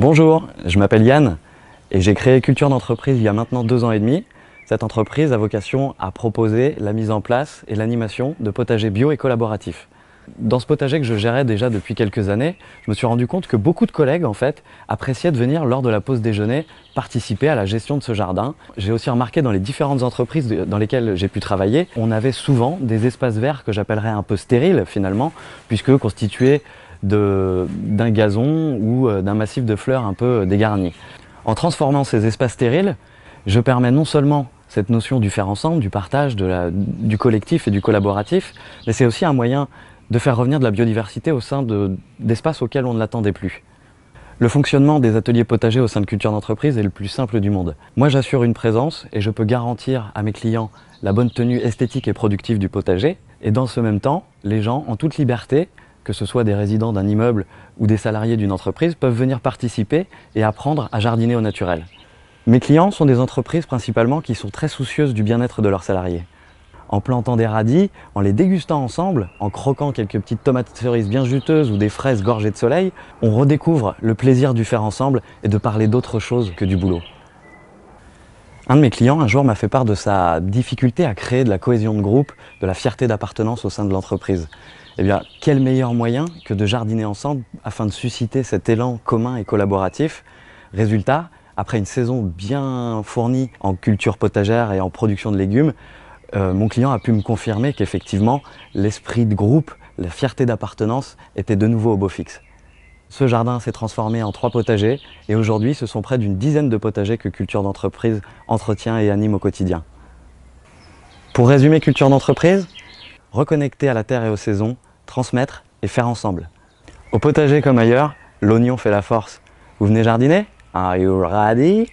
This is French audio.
Bonjour, je m'appelle Yann et j'ai créé Culture d'entreprise il y a maintenant 2 ans et demi. Cette entreprise a vocation à proposer la mise en place et l'animation de potagers bio et collaboratifs. Dans ce potager que je gérais déjà depuis quelques années, je me suis rendu compte que beaucoup de collègues appréciaient de venir lors de la pause déjeuner participer à la gestion de ce jardin. J'ai aussi remarqué dans les différentes entreprises dans lesquelles j'ai pu travailler, on avait souvent des espaces verts que j'appellerais un peu stériles finalement, puisque constitués d'un gazon ou d'un massif de fleurs un peu dégarni. En transformant ces espaces stériles, je permets non seulement cette notion du faire ensemble, du partage, du collectif et du collaboratif, mais c'est aussi un moyen de faire revenir de la biodiversité au sein d'espaces auxquels on ne l'attendait plus. Le fonctionnement des ateliers potagers au sein de Culture d'entreprise est le plus simple du monde. Moi, j'assure une présence et je peux garantir à mes clients la bonne tenue esthétique et productive du potager. Et dans ce même temps, les gens, en toute liberté, que ce soit des résidents d'un immeuble ou des salariés d'une entreprise, peuvent venir participer et apprendre à jardiner au naturel. Mes clients sont des entreprises principalement qui sont très soucieuses du bien-être de leurs salariés. En plantant des radis, en les dégustant ensemble, en croquant quelques petites tomates cerises bien juteuses ou des fraises gorgées de soleil, on redécouvre le plaisir du faire ensemble et de parler d'autre chose que du boulot. Un de mes clients un jour m'a fait part de sa difficulté à créer de la cohésion de groupe, de la fierté d'appartenance au sein de l'entreprise. Eh bien, quel meilleur moyen que de jardiner ensemble afin de susciter cet élan commun et collaboratif. Résultat, après une saison bien fournie en culture potagère et en production de légumes, mon client a pu me confirmer qu'effectivement, l'esprit de groupe, la fierté d'appartenance était de nouveau au beau fixe. Ce jardin s'est transformé en 3 potagers et aujourd'hui, ce sont près d'une dizaine de potagers que Culture d'entreprise entretient et anime au quotidien. Pour résumer Culture d'entreprise, reconnecter à la terre et aux saisons, transmettre et faire ensemble. Au potager comme ailleurs, l'oignon fait la force. Vous venez jardiner? Are you ready?